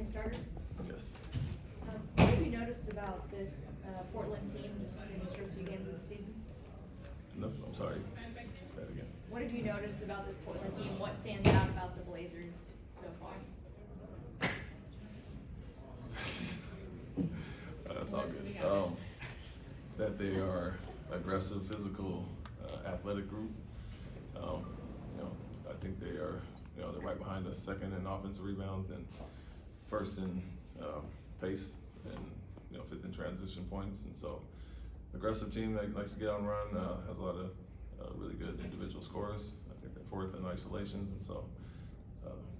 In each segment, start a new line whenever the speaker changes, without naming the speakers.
same starters?
Yes.
What have you noticed about this Portland team just in these first few games of the season?
No, I'm sorry. Say it again.
What have you noticed about this Portland team? What stands out about the Blazers so far?
That's all good. That they are aggressive, physical, athletic group. I think they are, they're right behind us, second in offensive rebounds and first in pace and, fifth in transition points. And so, aggressive team that likes to get on run, has a lot of really good individual scores. I think they're fourth in isolations, and so,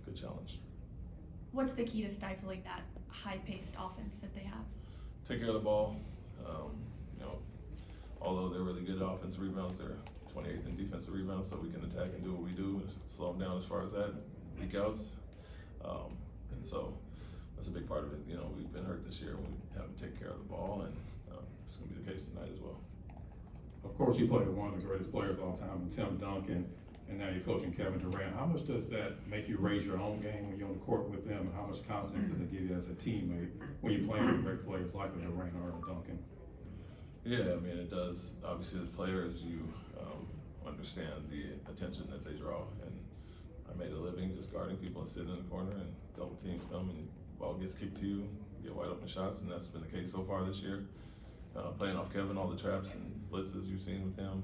good challenge.
What's the key to stifling that high-paced offense that they have?
Take care of the ball. Although they're really good at offensive rebounds, they're 28th in defensive rebounds, so we can attack and do what we do, slow them down as far as that, leak outs. And so that's a big part of it. We've been hurt this year when we haven't taken care of the ball, and it's going to be the case tonight as well.
Of course, you played with one of the greatest players of all time, Tim Duncan, and now you're coaching Kevin Durant. How much does that make you raise your own game when you're on the court with them, and how much confidence does it give you as a teammate when you're playing with great players like a Durant or a Duncan?
Yeah, it does. Obviously, as players, you understand the attention that they draw, and I made a living just guarding people and sitting in the corner, and double teams come and ball gets kicked to you, get wide open shots, and that's been the case so far this year. Playing off Kevin, all the traps and blitzes you've seen with him,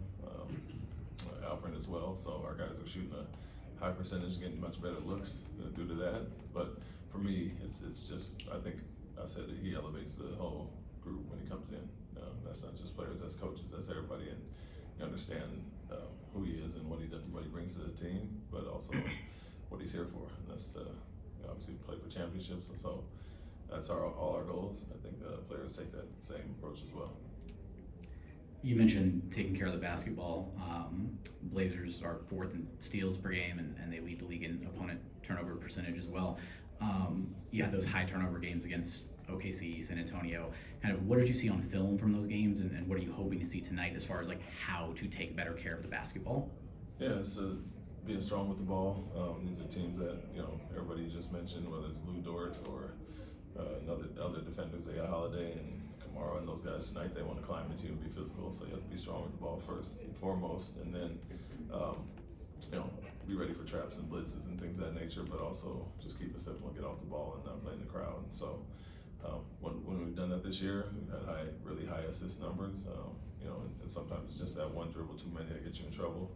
Alpern as well. So our guys are shooting a high percentage, getting much better looks due to that. But for me, it's just, I think I said that he elevates the whole group when he comes in. That's not just players, that's coaches, that's everybody, and you understand who he is and what he does, what he brings to the team, but also what he's here for. And that's to obviously play for championships, and so that's all our goals. I think the players take that same approach as well.
You mentioned taking care of the basketball. Blazers are fourth in steals per game, and they lead the league in opponent turnover percentage as well. You had those high turnover games against OKC, San Antonio. Kind of what did you see on film from those games, and what are you hoping to see tonight as far as like how to take better care of the basketball?
Yeah, it's being strong with the ball. These are teams that everybody just mentioned, whether it's Lou Dort or other defenders. They got Holiday and Kamara, and those guys tonight, they want to climb into you and be physical, so you have to be strong with the ball first and foremost, and then be ready for traps and blitzes and things of that nature, but also just keep it simple and get off the ball and not play in the crowd. And so when we've done that this year, we've had really high assist numbers, and sometimes it's just that one dribble too many that gets you in trouble.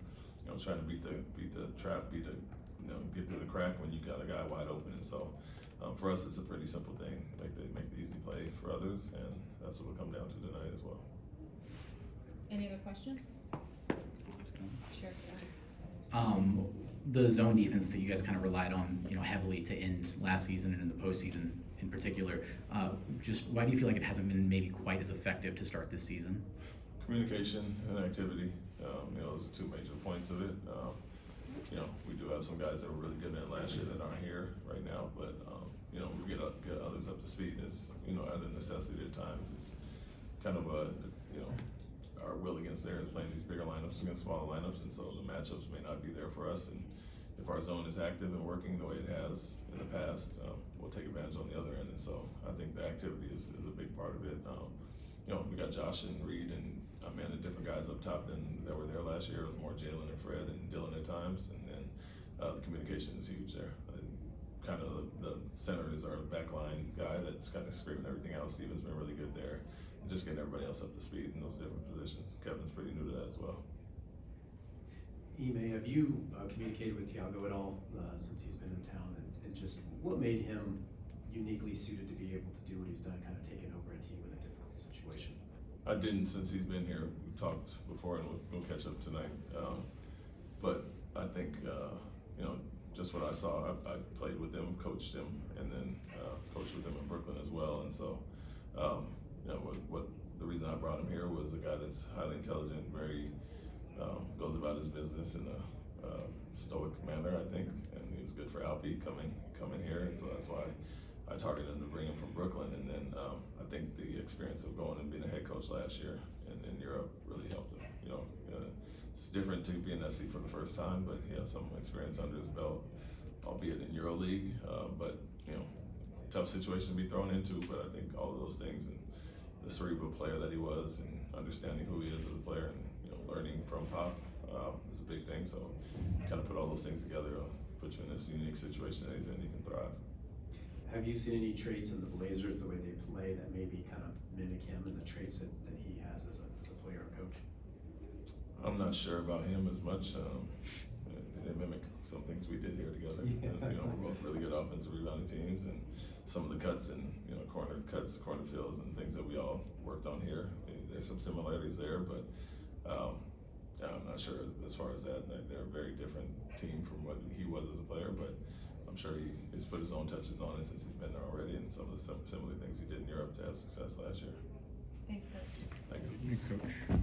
Trying to beat the trap, get through the crack when you got a guy wide open. And so for us, it's a pretty simple thing. Like they make the easy play for others, and that's what we'll come down to tonight as well.
Any other questions? Sure.
The zone defense that you guys kind of relied on, heavily to end last season and in the postseason in particular. Just why do you feel like it hasn't been maybe quite as effective to start this season?
Communication and activity. Those are two major points of it. We do have some guys that were really good at it last year that aren't here right now, but we get others up to speed. It's out of necessity at times. It's kind of our will against theirs, playing these bigger lineups against smaller lineups, and so the matchups may not be there for us. And if our zone is active and working the way it has in the past, we'll take advantage on the other end. And so I think the activity is a big part of it. We got Josh and Reed and Amanda, different guys up top that were there last year. It was more Jalen and Fred and Dylan at times, and then the communication is huge there. And kind of the center is our backline guy that's kind of screaming everything out. Steven's been really good there, and just getting everybody else up to speed in those different positions. Kevin's pretty new to that as well.
Ime, have you communicated with Thiago at all since he's been in town, and just what made him uniquely suited to be able to do what he's done, kind of taking over a team in a difficult situation?
I didn't since he's been here. We talked before, and we'll catch up tonight. But I think just what I saw, I played with him, coached him, and then coached with him in Brooklyn as well. And so, what the reason I brought him here was a guy that's highly intelligent, very goes about his business in a stoic manner, I think, and he was good for Alpi coming here, and so that's why I targeted him to bring him from Brooklyn. And then I think the experience of going and being a head coach last year in Europe really helped him. It's different to be in SC for the first time, but he has some experience under his belt, albeit in EuroLeague. But tough situation to be thrown into, but I think all of those things and the cerebral player that he was and understanding who he is as a player and, you know, learning from Pop is a big thing. So kind of put all those things together, put you in this unique situation that he's in, you can thrive.
Have you seen any traits in the Blazers, the way they play, that maybe kind of mimic him and the traits that he has as a player and coach?
I'm not sure about him as much. They mimic some things we did here together.
Yeah.
And, you know, we're both really good offensive rebounding teams, and some of the cuts and, you know, corner cuts, corner fills, and things that we all worked on here. There's some similarities there, but yeah, I'm not sure as far as that. They're a very different team from what he was as a player, but I'm sure he's put his own touches on it since he's been there already, and some of the similar things he did in Europe to have success last year.
Thanks, Coach.
Thank you.
Thanks, Coach.